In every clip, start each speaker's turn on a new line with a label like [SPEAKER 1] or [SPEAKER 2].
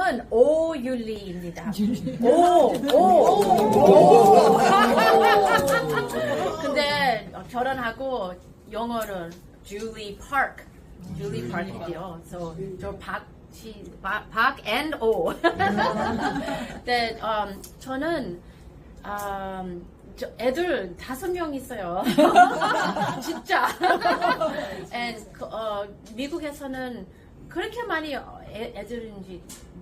[SPEAKER 1] 이름은 오율리입니다. 오. 근데 결혼하고 영어를 Julie Park이요. So 저 박 and O. 근데 저는 저 애들 5명 있어요. 진짜. And 미국에서는 그렇게 많이 애들인지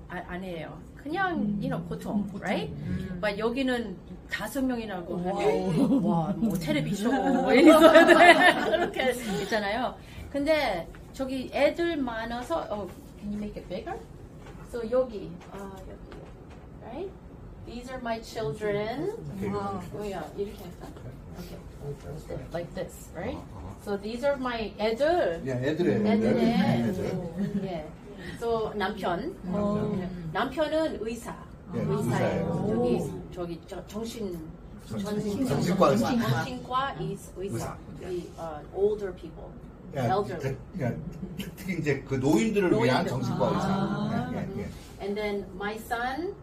[SPEAKER 1] 아니에요. 그냥 보통, right? But 여기는 5명이라고 하면 뭐 텔레비전 뭐 있어야 돼. 그렇게 있잖아요. 근데 저기 애들 많아서 can you make it bigger? So 여기 right? These are my children. 이렇게 할까? Okay. Like this, right? So these are my 애들. 애들의. 예. So 남편은 의사예요. 저기 정신과 의사. Older people. elderly.
[SPEAKER 2] 특히 이제 그 노인들을 위한 정신과 의사.
[SPEAKER 1] And then my son,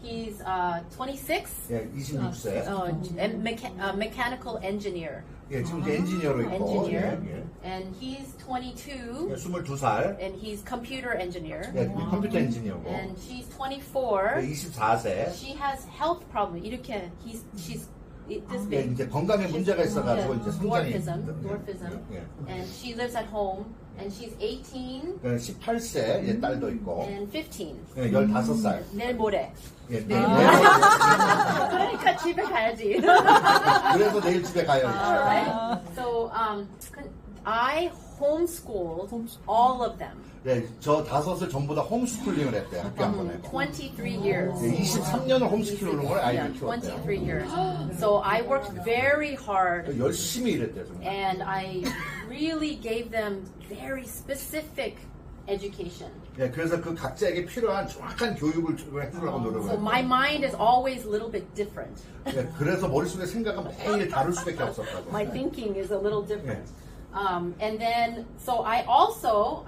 [SPEAKER 1] he's 26.
[SPEAKER 2] 예, 26세.
[SPEAKER 1] Mechanical engineer.
[SPEAKER 2] 예, 지금 이제 엔지니어로 있고.
[SPEAKER 1] Engineer. And he's 22.
[SPEAKER 2] 예, 22살.
[SPEAKER 1] And he's computer engineer.
[SPEAKER 2] 예, 컴퓨터 엔지니어고.
[SPEAKER 1] And she's 24.
[SPEAKER 2] 예, 24세.
[SPEAKER 1] She has health problem. 이렇게 she's this
[SPEAKER 2] 예,
[SPEAKER 1] big.
[SPEAKER 2] 이제 건강에 문제가 있어가지고 이제 성장이.
[SPEAKER 1] dwarfism. And she lives at home. And she's 18.
[SPEAKER 2] 18세 예, 딸도 있고.
[SPEAKER 1] And 15.
[SPEAKER 2] 예, 15살.
[SPEAKER 1] 내일 모레.
[SPEAKER 2] 예,
[SPEAKER 1] 그러니까 집에 가야지.
[SPEAKER 2] 그래서 내일 집에 가요.
[SPEAKER 1] Right? So I homeschooled all of them.
[SPEAKER 2] 네, 저 5을 전부 다 홈스쿨링을 했대요. 학교 안 보내고.
[SPEAKER 1] 23 years.
[SPEAKER 2] 네, 23년을 홈스쿨링을 걸 아이를
[SPEAKER 1] Yeah,
[SPEAKER 2] 키웠대요.
[SPEAKER 1] 23 years. So I worked very hard
[SPEAKER 2] 열심히 일했대요. 정말.
[SPEAKER 1] and I really gave them very specific education.
[SPEAKER 2] 네, 그래서 그 각자에게 필요한 정확한 교육을 해주려고 노력을
[SPEAKER 1] So
[SPEAKER 2] 했대요.
[SPEAKER 1] my mind is always a little bit different.
[SPEAKER 2] 네, 그래서 머릿속에 생각은 매일 다를 수밖에 없었다고.
[SPEAKER 1] My thinking is a little different. And then, so I also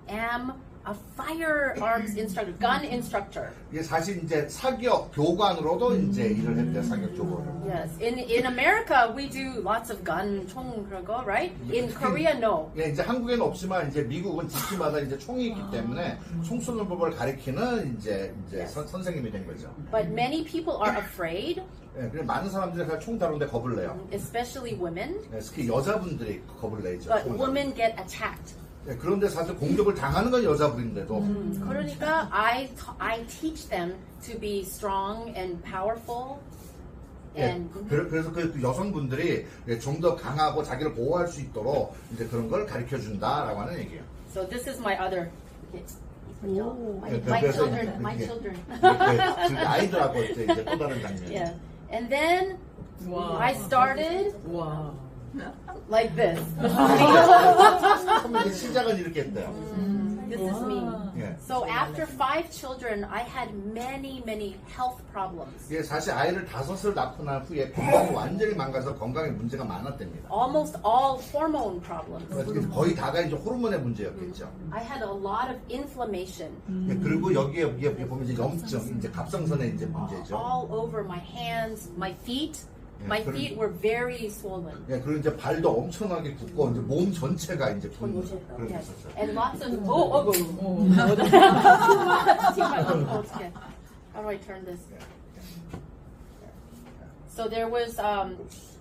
[SPEAKER 1] am a firearms instructor, gun instructor.
[SPEAKER 2] 이게 사실 이제 사격 교관으로도 이제 일을 했대요. 사격 교관을.
[SPEAKER 1] Yes, in America we do lots of gun 총 그런 거, right? In Korea, no.
[SPEAKER 2] 예, 이제 한국에는 없지만 이제 미국은 집집마다 이제 총이 있기 때문에 총 쏘는 법을 가리키는 이제 선생님이 된 거죠.
[SPEAKER 1] But many people are afraid,
[SPEAKER 2] 예, 그래서 많은 사람들이 그냥 총 다루는데 겁을 내요.
[SPEAKER 1] especially women.
[SPEAKER 2] 예, 특히 여자분들이 겁을 내죠.
[SPEAKER 1] But
[SPEAKER 2] 총을
[SPEAKER 1] women get attacked.
[SPEAKER 2] 예, 그런데 사실 공격을 당하는 건 여자분인데도
[SPEAKER 1] 그러니까 I teach them to be strong and powerful.
[SPEAKER 2] 예, 그래서 그 여성분들이 좀 더 강하고 자기를 보호할 수 있도록 이제 그런 걸 가르쳐 준다라고 하는 얘기예요.
[SPEAKER 1] So this is my other kids. My
[SPEAKER 2] 그래서
[SPEAKER 1] children, my
[SPEAKER 2] 이게-
[SPEAKER 1] children.
[SPEAKER 2] 지금 아이들하고 이제 또 다른 장면.
[SPEAKER 1] Yeah. And then I started like this.
[SPEAKER 2] 처음에 시작은 이렇게 했대요.
[SPEAKER 1] This is me.
[SPEAKER 2] 예.
[SPEAKER 1] So after 5 children, I had many health problems.
[SPEAKER 2] 예, 사실 아이를 5을 낳고 난 후에 건강이 완전히 망가서 건강에 문제가 많았답니다.
[SPEAKER 1] Almost all hormone problems.
[SPEAKER 2] 거의 다가 이제 호르몬의 문제였겠죠.
[SPEAKER 1] I had a lot of inflammation
[SPEAKER 2] 예, 그리고 여기에 보면 이제 염증, 이제 갑상선의 이제 문제죠.
[SPEAKER 1] all over my hands, my feet. My
[SPEAKER 2] 그럼-
[SPEAKER 1] feet were very swollen.
[SPEAKER 2] 예, 그리고 이제 발도 엄청나게 붓고 이제 몸 전체가 이제 붓는 그런 게
[SPEAKER 1] Yes.
[SPEAKER 2] 있었어요.
[SPEAKER 1] And lots of okay. How do I turn this? So there was oops.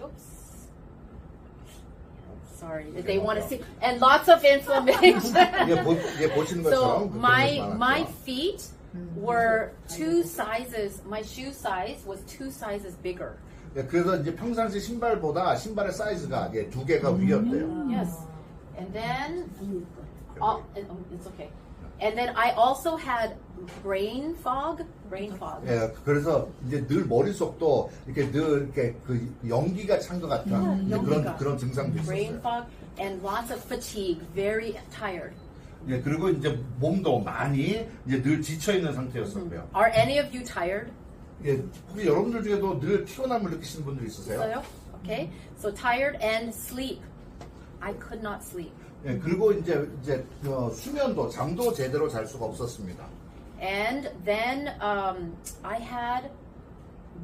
[SPEAKER 1] Sorry, they want to see and lots of inflammation.
[SPEAKER 2] 이게 보시는
[SPEAKER 1] So
[SPEAKER 2] 것처럼
[SPEAKER 1] my feet were 2 sizes. My shoe size was 2 sizes bigger.
[SPEAKER 2] 예, 그래서 이제 평상시 신발보다 신발의 사이즈가 2개가 위였대요.
[SPEAKER 1] Yes. And then it's okay. And then I also had brain fog.
[SPEAKER 2] 예, 그래서 이제 늘 머릿속도 이렇게 늘 이렇게 그 연기가 찬 것 같은 이제 그런 증상도
[SPEAKER 1] Brain
[SPEAKER 2] 있었어요.
[SPEAKER 1] fog and lots of fatigue, very tired.
[SPEAKER 2] 예, 그리고 이제 몸도 많이 이제 늘 지쳐 있는 상태였었고요.
[SPEAKER 1] Are any of you tired?
[SPEAKER 2] 예, 혹시 여러분들 중에도 늘 피곤함을 느끼시는 분들 있으세요?
[SPEAKER 1] 있어요? Okay. So tired and sleep. I could not sleep.
[SPEAKER 2] 예, 그리고 이제 수면도 잠도 제대로 잘 수가 없었습니다.
[SPEAKER 1] And then I had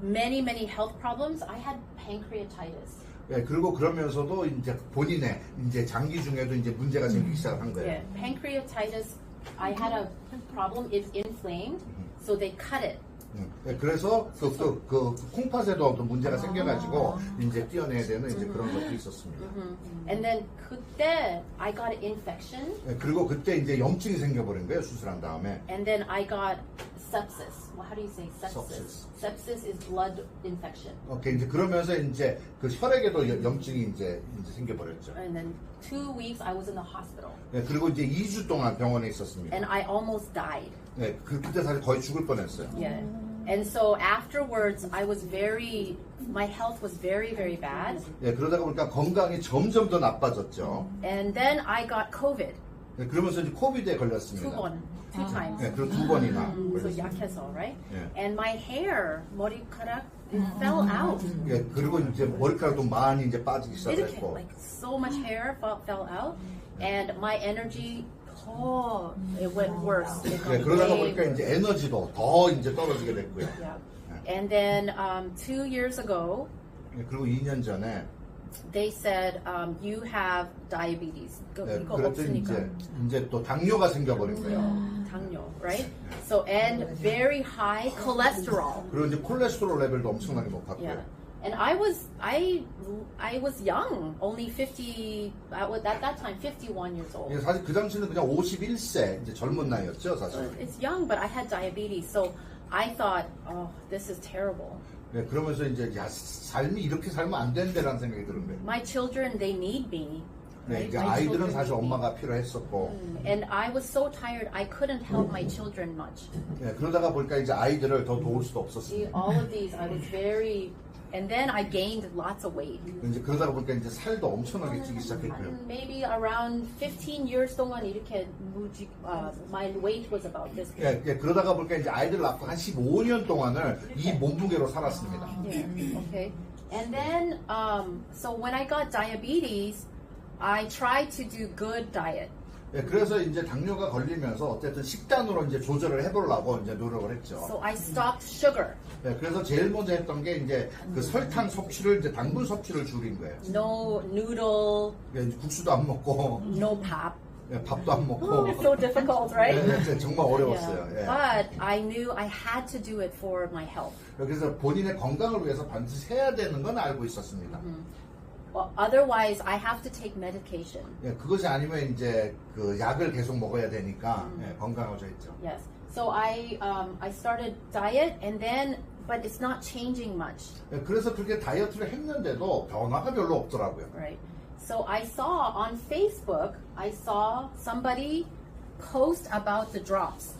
[SPEAKER 1] many health problems. I had pancreatitis.
[SPEAKER 2] 예, 그리고 그러면서도 이제 본인의 이제 장기 중에도 이제 문제가 생기기 시작한 거예요.
[SPEAKER 1] Yeah, pancreatitis. I had a problem. It's inflamed, so they cut it.
[SPEAKER 2] 예, 그래서 그 콩팥에도 어떤 문제가 생겨가지고 이제 떼어내야 되는 이제 그런 것도 있었습니다.
[SPEAKER 1] And then 그때 I got an infection,
[SPEAKER 2] 예, 그리고 그때 이제 염증이 생겨버린 거예요, 수술한 다음에.
[SPEAKER 1] and then I got sepsis. Well, how do you say sepsis?
[SPEAKER 2] Sepsis.
[SPEAKER 1] Sepsis is blood infection.
[SPEAKER 2] 오케이, 이제 그러면서 이제 그 혈액에도 염증이 이제 생겨버렸죠.
[SPEAKER 1] And then 2 weeks I was in the hospital,
[SPEAKER 2] 예, 그리고 이제 2주 동안 병원에 있었습니다.
[SPEAKER 1] and I almost died.
[SPEAKER 2] 예, 그때 사실 거의 죽을 뻔했어요.
[SPEAKER 1] Yeah. And so afterwards, my health was very bad.
[SPEAKER 2] 예, 그러다가 보니까 건강이 점점 더 나빠졌죠.
[SPEAKER 1] And then I got COVID.
[SPEAKER 2] 예, 그러면서 이제 코비드에 걸렸습니다.
[SPEAKER 1] two times.
[SPEAKER 2] 예, 그리고 2번이나
[SPEAKER 1] So
[SPEAKER 2] 걸렸습니다.
[SPEAKER 1] 약해서, right?
[SPEAKER 2] Yeah.
[SPEAKER 1] And my hair, 머리카락, it fell out.
[SPEAKER 2] 예, 그리고 이제 머리카락도 많이 이제 빠지기
[SPEAKER 1] 이렇게,
[SPEAKER 2] 시작했고.
[SPEAKER 1] like so much hair fell out, and my energy, it went worse. It
[SPEAKER 2] 예,
[SPEAKER 1] got
[SPEAKER 2] 그러다가
[SPEAKER 1] way
[SPEAKER 2] 보니까
[SPEAKER 1] worse.
[SPEAKER 2] 이제 에너지도 더 이제 떨어지게 됐고요.
[SPEAKER 1] Yeah. And then 2 years ago,
[SPEAKER 2] 예, 그리고 2년 전에
[SPEAKER 1] they said you have diabetes.
[SPEAKER 2] 예,
[SPEAKER 1] 이거
[SPEAKER 2] 그랬더니
[SPEAKER 1] 없으니까.
[SPEAKER 2] 이제 또 당뇨가 생겨버린 거예요.
[SPEAKER 1] 당뇨, right? So and very high cholesterol.
[SPEAKER 2] 그리고 이제 콜레스테롤 레벨도 엄청나게 높았고요.
[SPEAKER 1] Yeah. And I was young, only 50. At that time, 51 years old.
[SPEAKER 2] 예, 사실 그 당시는 그냥 51세 이제 젊은 나이였죠, 사실.
[SPEAKER 1] It's young, but I had diabetes, so I thought, oh, this is terrible.
[SPEAKER 2] 예, 그러면서 이제 야, 삶이 이렇게 살면 안 된다라는 생각이 드는 거예요.
[SPEAKER 1] My children, they need me.
[SPEAKER 2] 네,
[SPEAKER 1] right?
[SPEAKER 2] 이제
[SPEAKER 1] My
[SPEAKER 2] 아이들은
[SPEAKER 1] children
[SPEAKER 2] 사실
[SPEAKER 1] need me.
[SPEAKER 2] 엄마가 필요했었고,
[SPEAKER 1] And I was so tired, I couldn't help my children much.
[SPEAKER 2] 예, 그러다가 보니까 이제 아이들을 더 도울 수도
[SPEAKER 1] See,
[SPEAKER 2] 없었습니다.
[SPEAKER 1] all of these, I was very, and then I gained lots of weight.
[SPEAKER 2] 이제 그러다가 보니까 이제 살도 엄청나게 찌기 시작했고요.
[SPEAKER 1] Maybe around 15 years 동안 이렇게 my weight was about this.
[SPEAKER 2] 예, 예, 그러다가 보니까 이제 아이들 낳고 한 15년 동안을 이 몸무게로 살았습니다.
[SPEAKER 1] Yeah, okay. And then, so when I got diabetes, I tried to do good diet.
[SPEAKER 2] 예, 그래서 이제 당뇨가 걸리면서 어쨌든 식단으로 이제 조절을 해보려고 이제 노력을 했죠.
[SPEAKER 1] So I stopped sugar.
[SPEAKER 2] 예, 그래서 제일 먼저 했던 게 이제 그 설탕 섭취를 이제 당분 섭취를 줄인 거예요.
[SPEAKER 1] No noodle,
[SPEAKER 2] 예, 이제 국수도 안 먹고,
[SPEAKER 1] no pap.
[SPEAKER 2] 예, 밥도 안 먹고.
[SPEAKER 1] It's so difficult, right?
[SPEAKER 2] 예, 정말 어려웠어요. 예.
[SPEAKER 1] But I knew I had to do it for my health.
[SPEAKER 2] 그래서 본인의 건강을 위해서 반드시 해야 되는 건 알고 있었습니다.
[SPEAKER 1] Well, otherwise, I have to take medication.
[SPEAKER 2] 예, 그것이 아니면 이제 그 약을 계속 먹어야 되니까 예, 건강하죠 했죠.
[SPEAKER 1] Yes. So I started diet, and then, but it's not changing much,
[SPEAKER 2] 예, 그래서 그렇게 다이어트를 했는데도 변화가 별로 없더라고요.
[SPEAKER 1] right? So I saw on Facebook, I saw somebody post about the drops.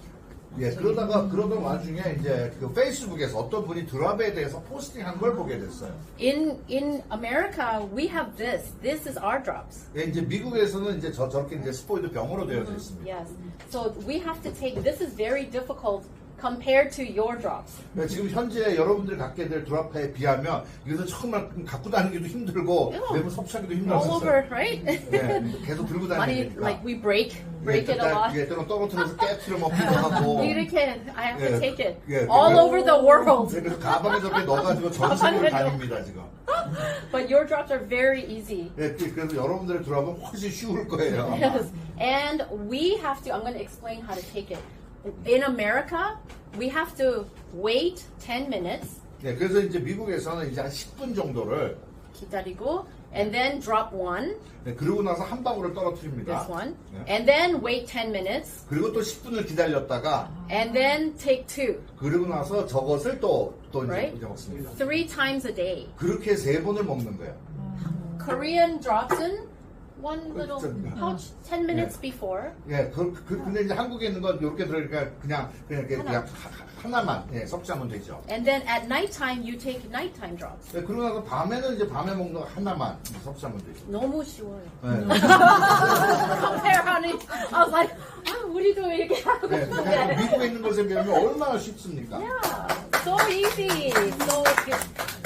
[SPEAKER 2] 예, 그러던 와중에 이제 그 페이스북에서 어떤 분이 드랍에 대해서 포스팅한 걸 보게 됐어요.
[SPEAKER 1] In America, we have this. This is our drops.
[SPEAKER 2] 예, 이제 미국에서는 이제 저렇게 이제 스포이드 병으로 되어져 있습니다.
[SPEAKER 1] Yes. So we have to take. This is very difficult compared to your drops.
[SPEAKER 2] 예, 지금 현재 여러분들이 갖게 될 드랍에 비하면 이것은 정말 갖고 다니기도 힘들고 매번 섭취하기도
[SPEAKER 1] All over,
[SPEAKER 2] 힘들었어요.
[SPEAKER 1] right?
[SPEAKER 2] 예, 계속 들고
[SPEAKER 1] Money,
[SPEAKER 2] 다니니까.
[SPEAKER 1] like we break it a lot.
[SPEAKER 2] 예, 때로 떨어뜨려서 깨트려 먹기도 하고.
[SPEAKER 1] 이렇게, I have to
[SPEAKER 2] 예,
[SPEAKER 1] take it
[SPEAKER 2] 예,
[SPEAKER 1] all
[SPEAKER 2] 그래서-
[SPEAKER 1] over the world.
[SPEAKER 2] 예, 그래서 가방에 저렇게 넣어가지고 전 세계를
[SPEAKER 1] 가방에
[SPEAKER 2] 다닙니다 지금.
[SPEAKER 1] But your drops are very easy.
[SPEAKER 2] 예, 그래서 여러분들의 드랍은 훨씬 쉬울 거예요. 아마.
[SPEAKER 1] Yes. And we have to, I'm going to explain how to take it. In America, we have to wait 10 minutes,
[SPEAKER 2] 예, 그래서 이제 미국에서는 이제 한 10분 정도를
[SPEAKER 1] 기다리고, and then drop one,
[SPEAKER 2] 예, 그러고 나서 한 방울을 떨어뜨립니다.
[SPEAKER 1] this one,
[SPEAKER 2] 예.
[SPEAKER 1] and then wait 10 minutes,
[SPEAKER 2] 그리고 또 10분을 기다렸다가
[SPEAKER 1] and then take two.
[SPEAKER 2] 그리고 나서 저것을 또 이제
[SPEAKER 1] Right?
[SPEAKER 2] 이제 먹습니다.
[SPEAKER 1] 3 times a day.
[SPEAKER 2] 그렇게 3번을 먹는 거예요.
[SPEAKER 1] Korean drops in one little
[SPEAKER 2] 좀-
[SPEAKER 1] pouch 10 minutes before.
[SPEAKER 2] 예, 근데 이제 한국에 있는 건 이렇게 들어니까 그냥 하나만 예, 섭취하면 되죠.
[SPEAKER 1] And then at nighttime, you take nighttime drops.
[SPEAKER 2] 예, 그러고 나서 밤에는 이제 밤에 먹는 거 하나만 섭취하면 되죠.
[SPEAKER 1] 너무 쉬워요.
[SPEAKER 2] 예.
[SPEAKER 1] Compare, I was like, 우리도 이렇게 하고
[SPEAKER 2] 예,
[SPEAKER 1] 싶은데.
[SPEAKER 2] 그냥 미국에 있는 것에 비하면 얼마나 쉽습니까?
[SPEAKER 1] Yeah, so easy, so good,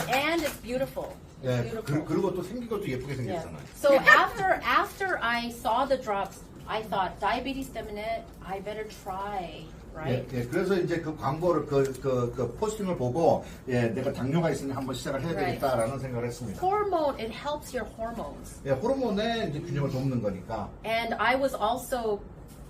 [SPEAKER 1] and it's beautiful. It's
[SPEAKER 2] 예,
[SPEAKER 1] beautiful.
[SPEAKER 2] 그리고 또 생긴 것도 예쁘게
[SPEAKER 1] Yeah.
[SPEAKER 2] 생겼잖아요.
[SPEAKER 1] So after I saw the drops, I thought diabetes 때문에 I better try, right?
[SPEAKER 2] 예, 그래서 이제 그 광고를 그 포스팅을 보고 예, 내가 당뇨가 있으니 한번 시작을 해야
[SPEAKER 1] Right.
[SPEAKER 2] 되겠다라는 생각을 했습니다.
[SPEAKER 1] Hormone, it helps your hormones.
[SPEAKER 2] 예, 호르몬의 이제 균형을 돕는 거니까.
[SPEAKER 1] And I was also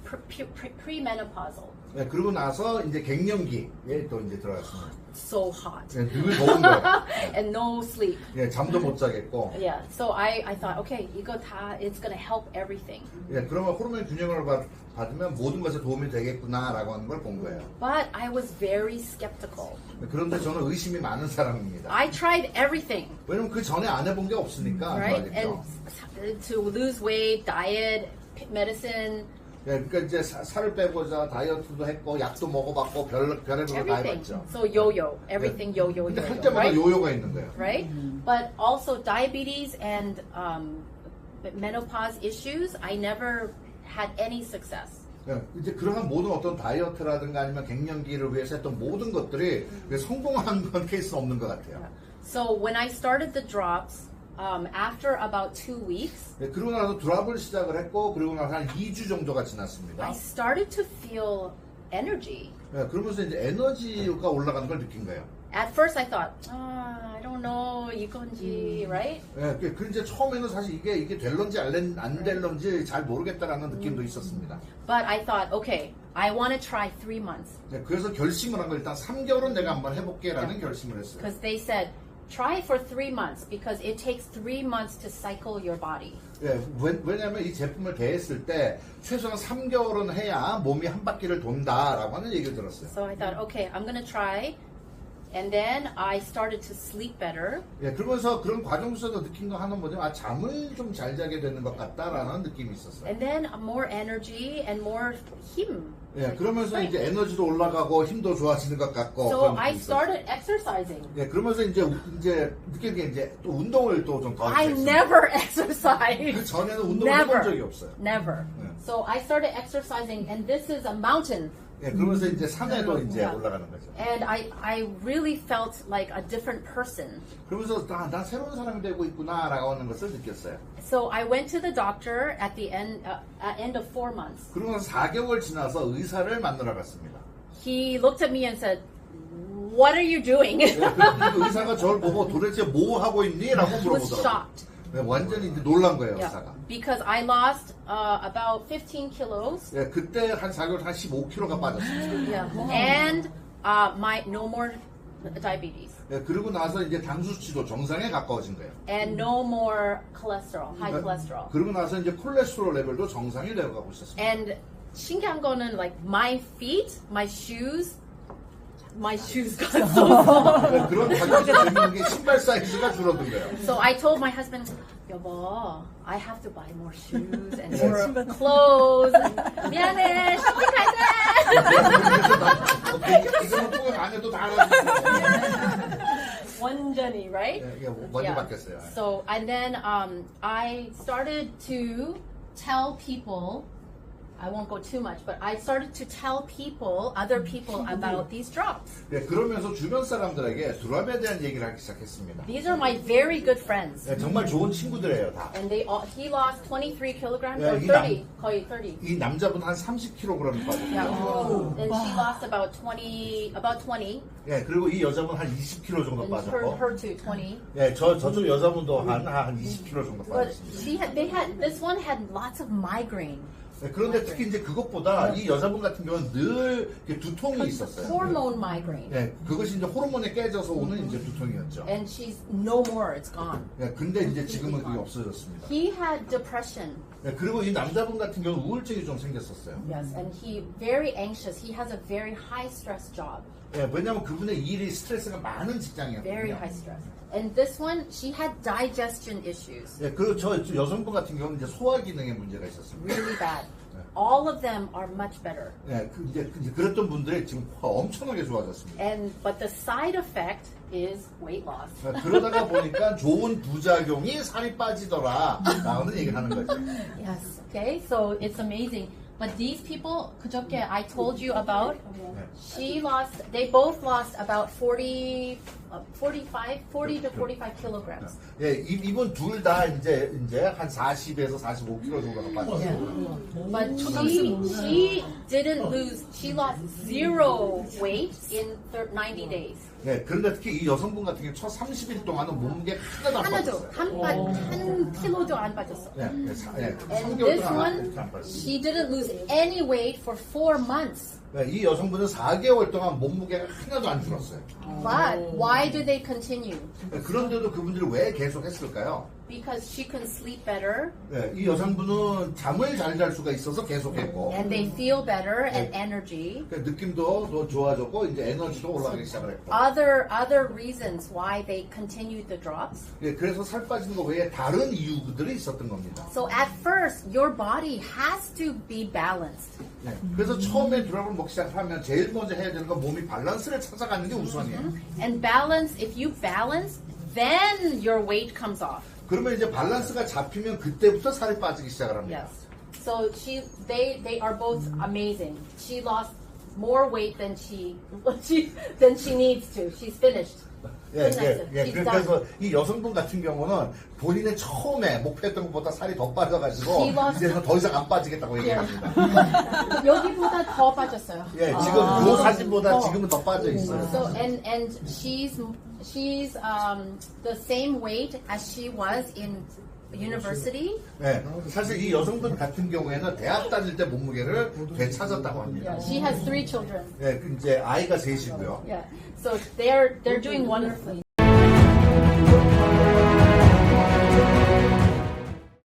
[SPEAKER 1] premenopausal.
[SPEAKER 2] 예, 그러고 나서 이제 갱년기에 또 이제 들어갔습니다.
[SPEAKER 1] So hot.
[SPEAKER 2] 예, 늘 더운 거예요.
[SPEAKER 1] And no sleep.
[SPEAKER 2] 예, 잠도 못 자겠고.
[SPEAKER 1] Yeah. So I thought, okay, 이거 다, it's gonna help everything.
[SPEAKER 2] 예, 그러면 호르몬 균형을 받으면 모든 것에 도움이 되겠구나라고 하는 걸 본 거예요.
[SPEAKER 1] But I was very skeptical.
[SPEAKER 2] 그런데 저는 의심이 많은 사람입니다.
[SPEAKER 1] I tried everything,
[SPEAKER 2] 왜냐면 그 전에 안 해본 게 없으니까.
[SPEAKER 1] right?
[SPEAKER 2] 좋아하겠죠.
[SPEAKER 1] And to lose weight, diet, medicine,
[SPEAKER 2] 예, 그러니까 이제 살을 빼고자 다이어트도 했고 약도 먹어봤고 별의별 거 다
[SPEAKER 1] everything.
[SPEAKER 2] 해봤죠.
[SPEAKER 1] So yo-yo, everything yo-yo,
[SPEAKER 2] 근데 할
[SPEAKER 1] yo-yo,
[SPEAKER 2] 때마다
[SPEAKER 1] right?
[SPEAKER 2] 요요가 있는 거예요.
[SPEAKER 1] Right? But also diabetes and menopause issues, I never had any success.
[SPEAKER 2] 예, 이제 그러한 모든 어떤 다이어트라든가 아니면 갱년기를 위해서 했던 모든 것들이 성공한 건 케이스는 없는 것 같아요.
[SPEAKER 1] So when I started the drops, after about 2 weeks,
[SPEAKER 2] 예, 그러고 나서 드랍을 시작을 했고 그리고 나서 한 2주 정도가 지났습니다.
[SPEAKER 1] I started to feel energy.
[SPEAKER 2] 예, 그러면서 이제 에너지가 올라가는 걸 느낀 거예요.
[SPEAKER 1] At first I thought, I don't know, 이건지, right?
[SPEAKER 2] 예, 그 이제 처음에는 사실 이게 될런지 안 될런지 잘 모르겠다라는 느낌도 있었습니다.
[SPEAKER 1] But I thought, okay, I want to try 3 months.
[SPEAKER 2] 예, 그래서 결심을 한 거 일단 3개월은 내가 한번 해볼게라는 결심을 했어요.
[SPEAKER 1] Because they said, try it for 3 months because it takes 3 months to cycle your body.
[SPEAKER 2] 예, 왜냐하면 이 제품을 개했을 때 최소한 3개월은 해야 몸이 한 바퀴를 돈다라고 하는 얘기를 들었어요.
[SPEAKER 1] So I thought, okay, I'm going to try. And then I started to sleep better.
[SPEAKER 2] 예, 그러면서 그런 과정 속에서 느낀 거 하나는 뭐냐면 잠을 좀 잘 자게 되는 것 같다라는 느낌이 있었어요.
[SPEAKER 1] And then more energy and more 힘.
[SPEAKER 2] 예, 그러면서 이제 에너지도 올라가고 힘도 좋아지는 것 같고.
[SPEAKER 1] So
[SPEAKER 2] 그런
[SPEAKER 1] I
[SPEAKER 2] 느낌이 있었어요.
[SPEAKER 1] started exercising.
[SPEAKER 2] 예, 그러면서 이제 느낀 게 이제 또 운동을 또 좀 더
[SPEAKER 1] I
[SPEAKER 2] 했어요.
[SPEAKER 1] never
[SPEAKER 2] 그
[SPEAKER 1] exercised.
[SPEAKER 2] 전에는 운동을 해본 적이 없어요.
[SPEAKER 1] Never.
[SPEAKER 2] Yeah.
[SPEAKER 1] So I started exercising, and this is a mountain.
[SPEAKER 2] 예, 그러면서 이제 산에도 이제 올라가는 거죠.
[SPEAKER 1] And I really felt like a different person.
[SPEAKER 2] 그러면서 난 새로운 사람이 되고 있구나라고 하는 것을 느꼈어요.
[SPEAKER 1] So I went to the doctor at the end of 4 months.
[SPEAKER 2] 그러고 나서 4개월 지나서 의사를 만나러 갔습니다.
[SPEAKER 1] He looked at me and said, "What are you doing?"
[SPEAKER 2] 예, 그 의사가 저를 보고 도대체 뭐 하고 있니? 라고
[SPEAKER 1] He was
[SPEAKER 2] 물어보더라고요.
[SPEAKER 1] shocked.
[SPEAKER 2] 네, 완전히 이제 놀란 거예요,
[SPEAKER 1] Yeah,
[SPEAKER 2] 의사가.
[SPEAKER 1] because I lost about 15 kilos.
[SPEAKER 2] 예, 그때 한 4개월 한 15kg가 빠졌습니다.
[SPEAKER 1] Yeah. And no more diabetes.
[SPEAKER 2] 예, 그리고 나서 이제 당 수치도 정상에 가까워진 거예요.
[SPEAKER 1] And no more cholesterol, high cholesterol.
[SPEAKER 2] 그리고 나서 이제 콜레스테롤 레벨도 정상이 되어가고 있었습니다.
[SPEAKER 1] And 신기한 거는 like my feet, my shoes got so small.
[SPEAKER 2] 예, 그런 가격이 재밌는 게 신발 사이즈가 줄어든 거예요.
[SPEAKER 1] So I told my husband, 여보, I have to buy more shoes and more clothes. 미안해, 쇼핑 가자.
[SPEAKER 2] 이거는 통역 안 해도 다 알아주고.
[SPEAKER 1] 완전히, right?
[SPEAKER 2] 예, 완전 바뀌었어요.
[SPEAKER 1] So and then I started to tell people. I won't go too much, but I started to tell other people about these drops.
[SPEAKER 2] 예, 그러면서 주변 사람들에게 드랍에 대한 얘기를 하기 시작했습니다.
[SPEAKER 1] These are my very good friends.
[SPEAKER 2] 예, 정말 좋은 친구들이에요, 다.
[SPEAKER 1] And he lost 23 kilograms
[SPEAKER 2] Yeah,
[SPEAKER 1] or
[SPEAKER 2] he
[SPEAKER 1] 30, 거의 30.
[SPEAKER 2] 이 남자분 한 30kg 빠졌어요.
[SPEAKER 1] Yeah. And she lost about 20.
[SPEAKER 2] 예, 그리고 이 여자분 한 20kg 정도
[SPEAKER 1] And
[SPEAKER 2] 빠졌고.
[SPEAKER 1] her too, 20.
[SPEAKER 2] 예, 저쪽 여자분도 한 20kg 정도
[SPEAKER 1] But
[SPEAKER 2] 빠졌습니다.
[SPEAKER 1] this one had lots of migraine.
[SPEAKER 2] 네, 그런데 특히 이제 그것보다 이 여자분 같은 경우는 늘 이렇게 두통이 있었어요.
[SPEAKER 1] Hormone migraine.
[SPEAKER 2] 예, 그것이 이제 호르몬에 깨져서 오는 이제 두통이었죠.
[SPEAKER 1] And she's no more, it's gone.
[SPEAKER 2] 예, 근데 이제 지금은 그게 없어졌습니다.
[SPEAKER 1] He had depression.
[SPEAKER 2] 예, 그리고 이 남자분 같은 경우는 우울증이 좀 생겼었어요.
[SPEAKER 1] Yes, and he very anxious. He has a very high stress job.
[SPEAKER 2] 예, 왜냐하면 그분의 일이 스트레스가 많은
[SPEAKER 1] Very
[SPEAKER 2] 직장이었거든요.
[SPEAKER 1] high stress. And this one, she had digestion issues.
[SPEAKER 2] 예, 그리고 저 여성분 같은 경우는 이제 소화 기능에 문제가 있었습니다.
[SPEAKER 1] Really bad. All of them are much better.
[SPEAKER 2] 예, 이제 그랬던 분들이 지금 엄청나게 좋아졌습니다.
[SPEAKER 1] But the side effect is weight loss.
[SPEAKER 2] 예, 그러다가 보니까 좋은 부작용이 살이 빠지더라 라는 얘기를 하는 거죠.
[SPEAKER 1] Yes. Okay. So it's amazing. But these people, 그저께 I told you about,
[SPEAKER 2] 네.
[SPEAKER 1] they both lost about 40 to 45 kilograms.
[SPEAKER 2] 예, 이분 둘 다 이제 한 40에서 45kg 정도가 빠졌어요.
[SPEAKER 1] But she didn't lose, she lost 0 weight in 90 days.
[SPEAKER 2] 예, 그런데 특히 이 여성분 같은 경우 첫 30일 동안은 몸무게 하나도 안
[SPEAKER 1] 하나도,
[SPEAKER 2] 빠졌어요.
[SPEAKER 1] 한 킬로도 안 빠졌어.
[SPEAKER 2] 예, 예,
[SPEAKER 1] And
[SPEAKER 2] 3개월
[SPEAKER 1] this
[SPEAKER 2] 동안
[SPEAKER 1] one,
[SPEAKER 2] 안 빠졌어요.
[SPEAKER 1] she didn't lose any weight for 4 months.
[SPEAKER 2] 예, 이 여성분은 4개월 동안 몸무게가 하나도 안 줄었어요.
[SPEAKER 1] But why do they continue?
[SPEAKER 2] 예, 그런데도 그분들이 왜 계속 했을까요?
[SPEAKER 1] Because she can sleep better
[SPEAKER 2] 예, 이 여성분은 잠을 잘 잘 수가 있어서 계속했고
[SPEAKER 1] and they feel better and energy.
[SPEAKER 2] 느낌도 더 좋아졌고 이제 에너지도 올라가기 시작을 했고
[SPEAKER 1] Other reasons why they continued the drops.
[SPEAKER 2] 예, 그래서 살 빠지는 거 외에 다른 이유들이 있었던 겁니다.
[SPEAKER 1] So at first, your body has to be balanced.
[SPEAKER 2] 예, 그래서 처음에 드랍을 먹기 시작하면 제일 먼저 해야 되는 건 몸이 밸런스를 찾아가는 게 우선이에요.
[SPEAKER 1] And balance, if you balance, then your weight comes off.
[SPEAKER 2] 그러면 이제 밸런스가 잡히면 그때부터 살이 빠지기 시작을 합니다.
[SPEAKER 1] Yes. So they are both amazing. She lost more weight than she needs to. She's finished.
[SPEAKER 2] 예,
[SPEAKER 1] 끝났어요.
[SPEAKER 2] 예, 예.
[SPEAKER 1] She's
[SPEAKER 2] 그래서
[SPEAKER 1] done.
[SPEAKER 2] 이 여성분 같은 경우는 본인의 처음에 목표했던 것보다 살이 더 빠져가지고
[SPEAKER 1] She lost-
[SPEAKER 2] 이제는 더 이상 안 빠지겠다고 얘기합니다.
[SPEAKER 1] 여기보다 더 빠졌어요.
[SPEAKER 2] 예, 지금 요 사진보다
[SPEAKER 1] 더.
[SPEAKER 2] 지금은 더 빠져 있어요.
[SPEAKER 1] So and she's the same weight as she was in university.
[SPEAKER 2] 예, 사실 이 여성분 같은 경우에는 대학 다닐 때 몸무게를 되찾았다고 합니다.
[SPEAKER 1] She has 3 children.
[SPEAKER 2] 예, 그 이제 아이가 셋이고요.
[SPEAKER 1] Yeah. So they're doing wonderfully.